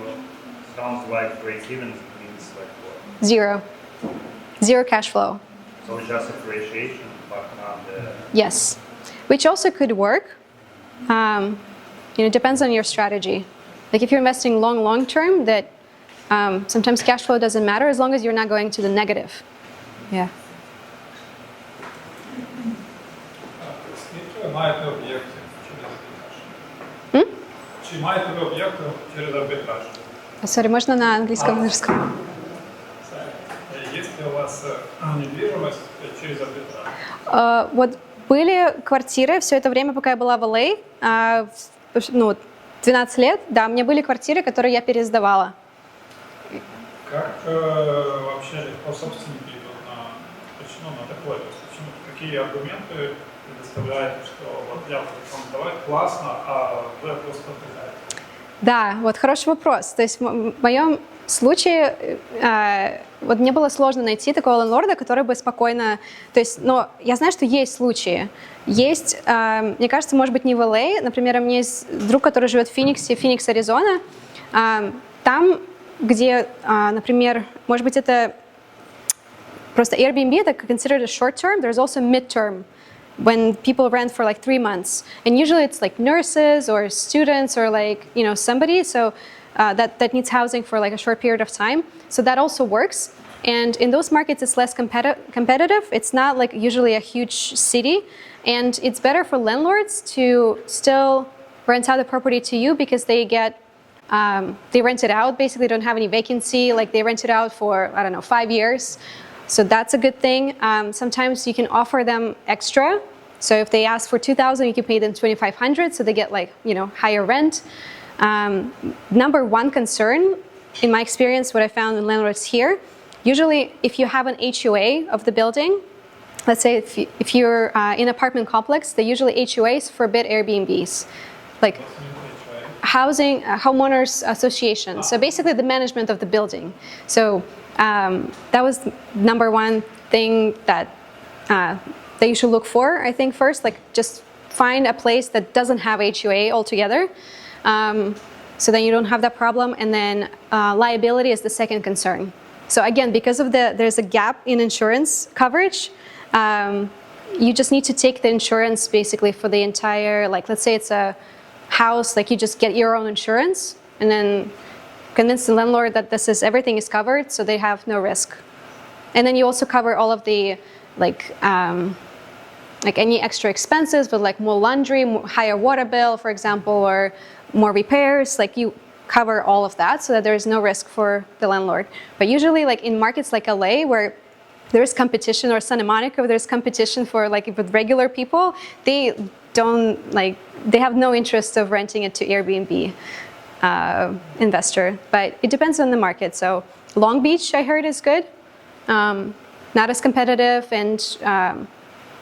sounds like break even means like what? Zero cash flow. So it's just appreciation, but not the... Yes, which also could work. Depends on your strategy. Like if you're investing long term, that sometimes cash flow doesn't matter as long as you're not going to the negative. Yeah. Скільки ви маєте об'єктів через арбітраж? Чи маєте ви об'єкти через арбітраж? Sorry, можно на английском языке? Есть ли у вас недвижимость через арбитраж? Вот были квартиры все это время, пока я была в LA, 12 лет, да, у меня были квартиры, которые я пересдавала. Как вообще легко собственники идут на такое? То есть, какие аргументы предоставляете, что вот я буду вам давать классно, а вы просто отрезаете? Да, вот хороший вопрос. То есть в моем случае вот мне было сложно найти такого лендлорда, который бы спокойно... То есть, но я знаю, что есть случаи. Есть, мне кажется, может быть, не в LA. Например, у меня есть друг, который живет в Фениксе, Феникс, Аризона. Там, где, например, может быть, это просто Airbnb, это considered a short term. There's also mid-term, when people rent for like 3 months. And usually it's like nurses or students or like, somebody. So that needs housing for like a short period of time. So that also works. And in those markets, it's less competitive. It's not like usually a huge city. And it's better for landlords to still rent out the property to you because they rent it out, basically don't have any vacancy. Like they rent it out for, 5 years. So that's a good thing. Sometimes you can offer them extra. So if they ask for $2,000, you can pay them $2,500. So they get like, higher rent. Number one concern, in my experience, what I found in landlords here, usually if you have an HOA of the building, let's say if you're in an apartment complex, they usually HOAs forbid Airbnbs, like homeowners association. So basically the management of the building. So that was number one thing that you should look for, I think, first, like just find a place that doesn't have HOA altogether. So then you don't have that problem. And then liability is the second concern. So again, because of there's a gap in insurance coverage, you just need to take the insurance basically for the entire, like let's say it's a house, like you just get your own insurance and then convince the landlord that everything is covered so they have no risk. And then you also cover all of the like any extra expenses, but like more laundry, higher water bill, for example, or more repairs, like you cover all of that so that there is no risk for the landlord. But usually like in markets like LA where there's competition, or Santa Monica where there's competition for like with regular people, they have no interest of renting it to Airbnb investor. But it depends on the market. So Long Beach, I heard, is good. Not as competitive, and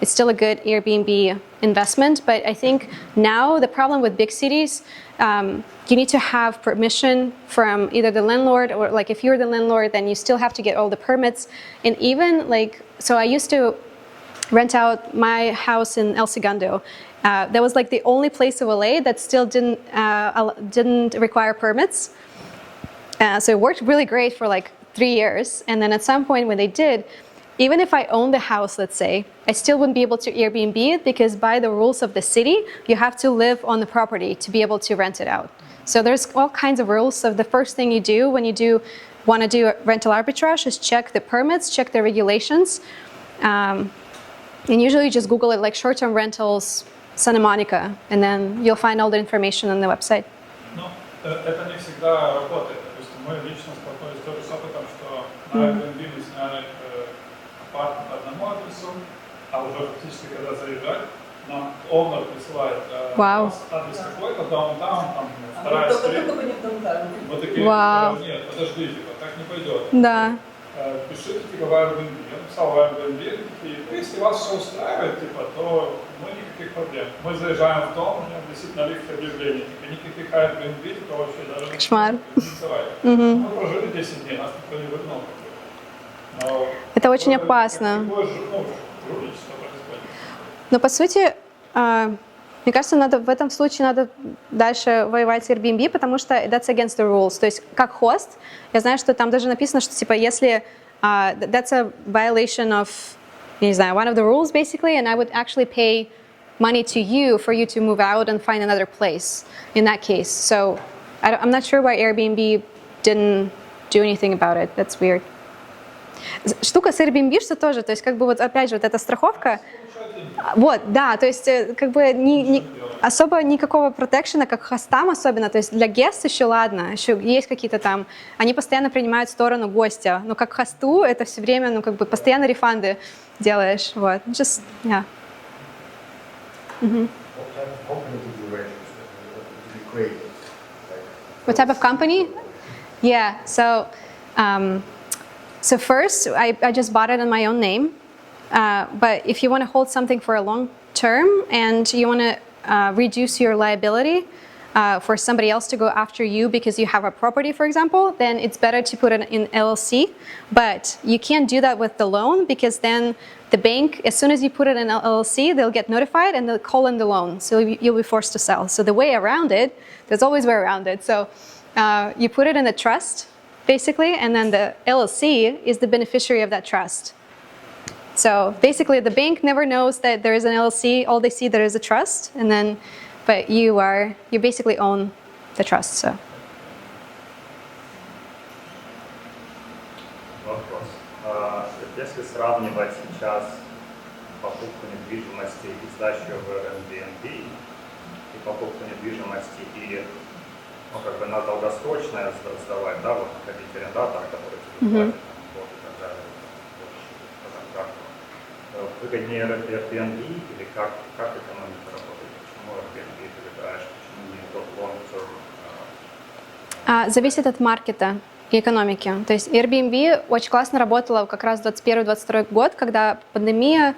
it's still a good Airbnb investment. But I think now the problem with big cities, you need to have permission from either the landlord, or like if you're the landlord, then you still have to get all the permits. And even like, so I used to rent out my house in El Segundo. That was like the only place of LA that still didn't require permits. So it worked really great for like 3 years. And then at some point when they did, even if I own the house, let's say, I still wouldn't be able to Airbnb it because by the rules of the city, you have to live on the property to be able to rent it out. So there's all kinds of rules. So the first thing you do when you want to do rental arbitrage is check the permits, check the regulations. And usually you just Google it like short-term rentals, Santa Monica, and then you'll find all the information on the website. Ну, это не всегда работает. Допустим, мы лично столкнулись тоже с опытом, что на Airbnb мы сняли апарт по одному адресу, а уже фактически, когда заезжать, нам овнер присылает адрес какой-то, даунтаун, там вторая стрит. Вот такие, нет, подожди, типа, так не пойдет. Да. Пишите, типа, в Airbnb. Я написал в Airbnb, и если вас все устраивает, типа, то никаких проблем. Мы заезжаем в дом, у меня висит на лифте объявление, типа, никаких Airbnb, типа, вообще даже Кошмар. не Мы прожили 10 дней, нас никто не выгнал. Но это очень опасно. Но по сути, мне кажется, в этом случае надо дальше воевать с Airbnb, потому что that's against the rules. То есть как хост, я знаю, что там даже написано, что типа если that's a violation of, я не знаю, one of the rules basically, and I would actually pay money to you for you to move out and find another place in that case. So I'm not sure why Airbnb didn't do anything about it. That's weird. Штука с Airbnb, что тоже, то есть как бы вот опять же вот эта страховка, вот, да, то есть как бы особо никакого протекшена, как хостам особенно, то есть для guests еще ладно, еще есть какие-то там, они постоянно принимают сторону гостя, но как хосту это все время, ну как бы постоянно рефанды делаешь, вот, just, yeah. What type of company? Yeah, so first, I just bought it in my own name. But if you want to hold something for a long term and you want to reduce your liability for somebody else to go after you because you have a property, for example, then it's better to put it in LLC. But you can't do that with the loan because then the bank, as soon as you put it in LLC, they'll get notified and they'll call in the loan. So you'll be forced to sell. So the way around it, there's always a way around it. So you put it in a trust, basically, and then the LLC is the beneficiary of that trust. So basically, the bank never knows that there is an LLC. All they see there is a trust, and then, but you basically own the trust. So. Вопрос. Если сравнивать сейчас покупку недвижимости и сдачу в Airbnb и покупку недвижимости и как бы на долгосрочное сдавать, да, вот находить арендатора, который тебе платит год и так далее, по контракту. Выгоднее Airbnb или как экономика работает? Почему Airbnb ты выбираешь, почему не тот long-term? Зависит от маркета и экономики. То есть Airbnb очень классно работала как раз 21-22 год, когда пандемия,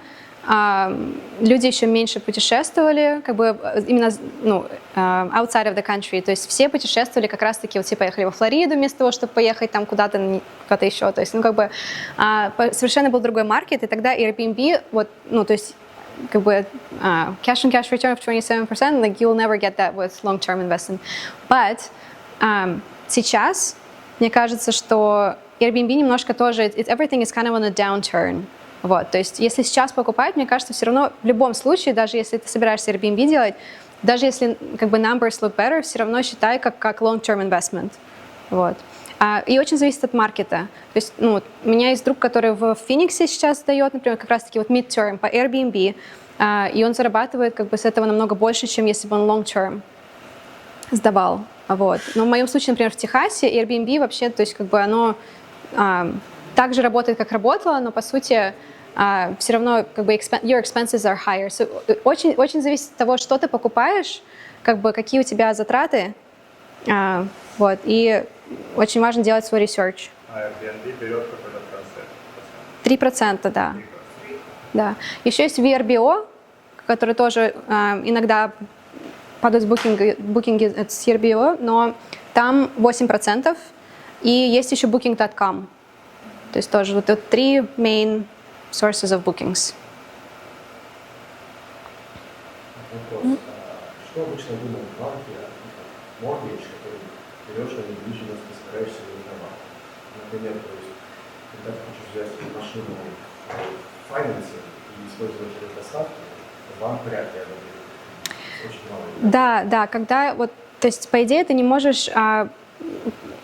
люди еще меньше путешествовали, как бы именно outside of the country, то есть все путешествовали как раз-таки, вот все поехали во Флориду вместо того, чтобы поехать там куда-то еще, то есть, как бы совершенно был другой маркет, и тогда Airbnb, вот, то есть, как бы cash on cash return of 27%, like you'll never get that with long-term investment. But сейчас, мне кажется, что Airbnb немножко тоже, everything is kind of on a downturn. Вот, то есть, если сейчас покупать, мне кажется, все равно в любом случае, даже если ты собираешься Airbnb делать, даже если как бы numbers look better, все равно считай как long-term investment. Вот. И очень зависит от маркета. То есть, у меня есть друг, который в Фениксе сейчас дает, например, как раз-таки вот mid-term по Airbnb, и он зарабатывает как бы с этого намного больше, чем если бы он long-term сдавал. Вот. Но в моем случае, например, в Техасе Airbnb вообще, то есть как бы оно так же работает, как работало, но по сути все равно как бы your expenses are higher. So, очень, очень зависит от того, что ты покупаешь, как бы какие у тебя затраты, вот, и очень важно делать свой research. Airbnb берет какой-то процент? 3%, да. Да. Еще есть VRBO, который тоже иногда падают букинги с VRBO, но там 8%, и есть еще booking.com. То есть тоже вот 3 main sources of bookings. Вопрос. Что обычно думают банки о mortgage, который берешь на недвижимость и стараешься ее продавать? Например, то есть, когда ты хочешь взять машину финансинг и использовать эти доставки, вам вряд ли это будет очень мало. Да, да, когда вот, то есть, по идее, ты не можешь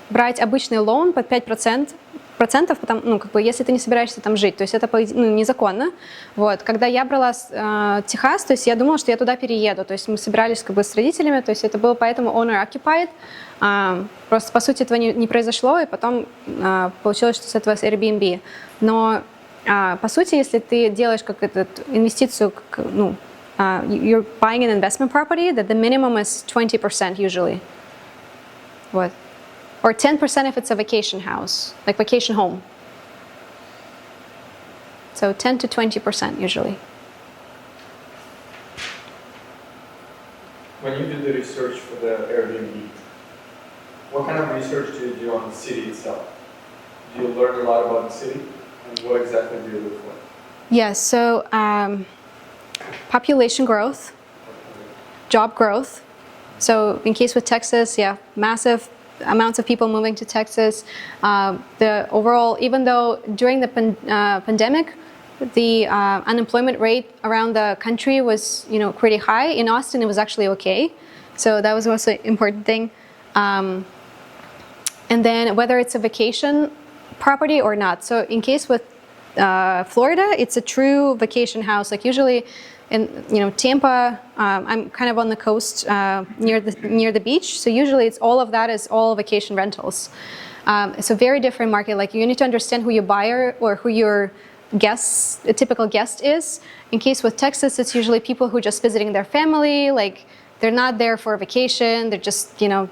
брать обычный лоун под 5%, потому, ну, как бы, если ты не собираешься там жить, то есть это незаконно. Вот. Когда я брала Техас, то есть я думала, что я туда перееду, то есть мы собирались как бы с родителями, то есть это было поэтому owner-occupied. Просто, по сути, этого не произошло, и потом получилось, что с этого с Airbnb. Но, по сути, если ты делаешь как инвестицию, ну, you're buying an investment property, that the minimum is 20% usually. Вот. Or 10% if it's a vacation house, like vacation home. So 10 to 20% usually. When you do the research for the Airbnb, what kind of research do you do on the city itself? Do you learn a lot about the city? And what exactly do you look for? Yeah, so population growth, job growth. So in case with Texas, yeah, massive amounts of people moving to Texas. The overall, even though during the pandemic, the unemployment rate around the country was, you know, pretty high. In Austin, it was actually okay. So that was also an important thing. And then whether it's a vacation property or not. So in case with Florida, it's a true vacation house. Like usually in, you know, Tampa, I'm kind of on the coast near the beach. So usually it's all of that is all vacation rentals. It's a very different market. Like you need to understand who your buyer or who your guests, a typical guest is. In case with Texas, it's usually people who are just visiting their family. Like they're not there for a vacation. They're just, you know,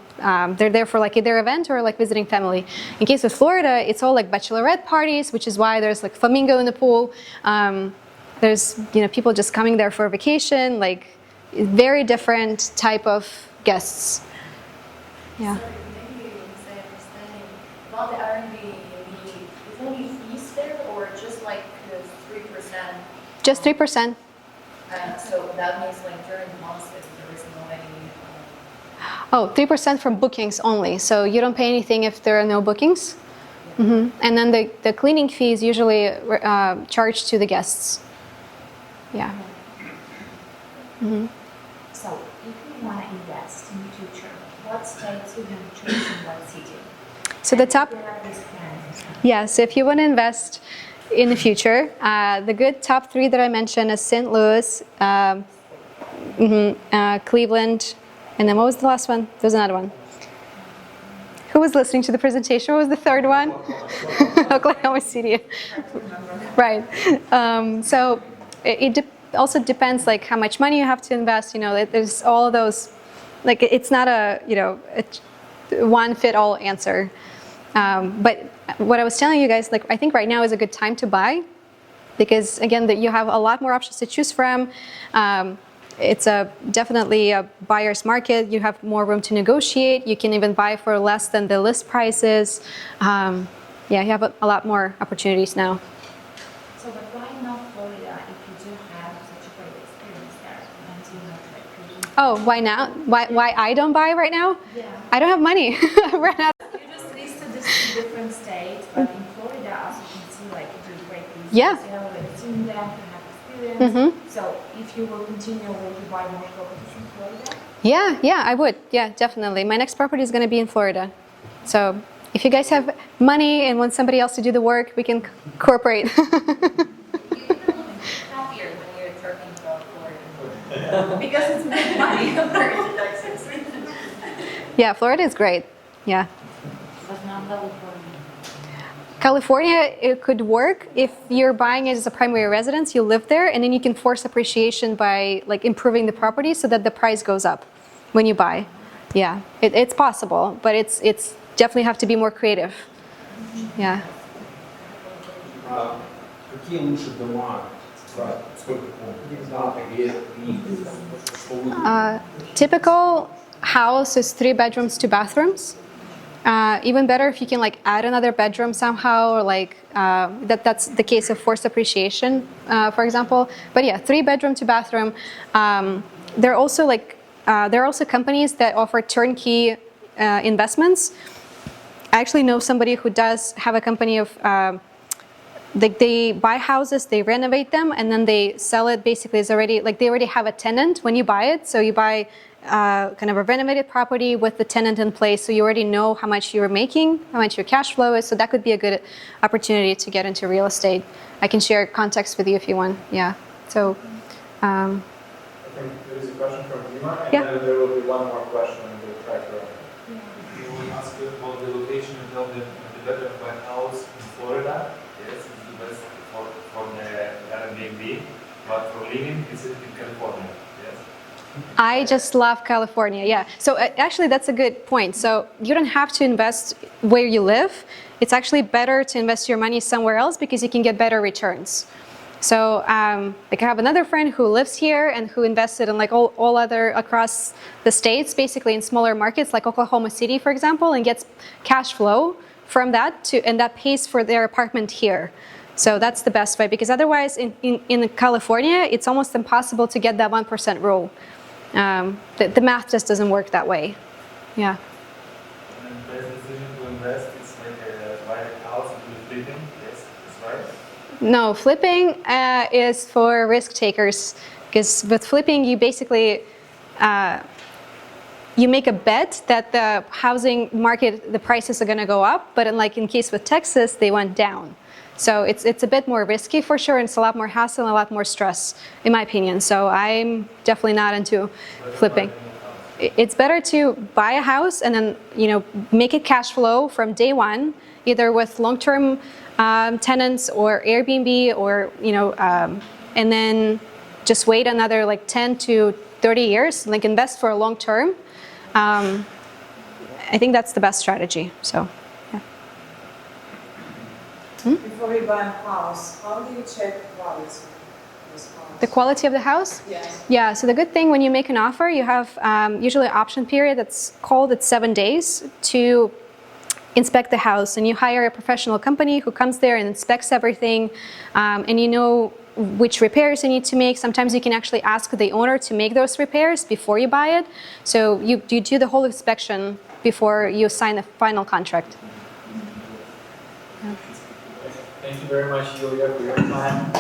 they're there for like either event or like visiting family. In case of Florida, it's all like bachelorette parties, which is why there's like flamingo in the pool. There's, you know, people just coming there for a vacation, like very different type of guests. Yeah. Sorry, maybe misunderstanding about the Airbnb. Is only fees there or just like 3%? Just 3%. So that means like during the months if there is no any. Oh, 3% from bookings only. So you don't pay anything if there are no bookings. Mm-hmm. And then the cleaning fee is usually charged to the guests. Yeah. Mm-hmm. So, if you want to invest in the future, what states would you choose and what city? So the top, Where are these plans? yeah. So if you want to invest in the future, the good top 3 that I mentioned is St. Louis, Cleveland, and then what was the last one? There's another one. Who was listening to the presentation? What was the third one? Oklahoma City. Right. So it also depends like how much money you have to invest. You know, there's all of those. Like it's not a, you know, a one-fit-all answer. But what I was telling you guys, like I think right now is a good time to buy, because again, that you have a lot more options to choose from. It's definitely a buyer's market. You have more room to negotiate. You can even buy for less than the list prices. Yeah, you have a lot more opportunities now. So, but why not Florida if you do have such a great experience there and you have like Oh, why now? Why I don't buy right now? Yeah. I don't have money. Right now. You just listed these different states, but in Florida, as you can see, like you do great business. Yeah. You have already seen them, you have experience. Mm-hmm. So, if you will continue, will you buy more properties in Florida? Yeah, I would. Yeah, definitely. My next property is going to be in Florida. So if you guys have money and want somebody else to do the work, we can cooperate. You feel happier when you're talking about Florida. Because it's big money compared to Texas. Yeah, Florida is great. Yeah. But not California. California, it could work if you're buying it as a primary residence, you live there, and then you can force appreciation by like improving the property so that the price goes up when you buy. Yeah, it's possible, but it's definitely have to be more creative. Yeah. Какие лучше дома? Сколько Typical house is 3 bedrooms, 2 bathrooms. Even better if you can like add another bedroom somehow, or like that's the case of forced appreciation, for example. But yeah, 3 bedroom, 2 bathroom. There are also companies that offer turnkey investments. I actually know somebody who does have a company of they buy houses, they renovate them, and then they sell it. Basically, it's already like they already have a tenant when you buy it. So you buy kind of a renovated property with the tenant in place, so you already know how much you're making, how much your cash flow is. So that could be a good opportunity to get into real estate. I can share context with you if you want. Yeah. So. I think there is a question from Dima, and Yeah. then there will be one more question and we'll try to. You will ask about the location of the better of my house in Florida. Yes, it's the best for the Airbnb, but for living, it's in California. Yes. I just love California, yeah. So actually that's a good point. So you don't have to invest where you live. It's actually better to invest your money somewhere else because you can get better returns. So like I have another friend who lives here and who invested in like all other across the states, basically in smaller markets like Oklahoma City, for example, and gets cash flow from that and that pays for their apartment here. So that's the best way, because otherwise in California, it's almost impossible to get that 1% rule. The math just doesn't work that way. Yeah. And the best decision to invest is like buy a house and do flipping. Yes, that's right. No, flipping is for risk takers, because with flipping, you basically you make a bet that the housing market, the prices are going to go up, but in case with Texas, they went down. So it's a bit more risky for sure, and it's a lot more hassle and a lot more stress, in my opinion. So I'm definitely not into flipping. It's better to buy a house and then make it cash flow from day one, either with long-term tenants or Airbnb or and then just wait another like 10 to 30 years, like invest for a long term. I think that's the best strategy. So. Before you buy a house, how do you check quality of this house? The quality of the house? Yes. Yeah, so the good thing when you make an offer, you have usually an option period that's called at 7 days to inspect the house. And you hire a professional company who comes there and inspects everything. And you know which repairs you need to make. Sometimes you can actually ask the owner to make those repairs before you buy it. So you do the whole inspection before you sign the final contract. Thank you very much, Julia, for your time.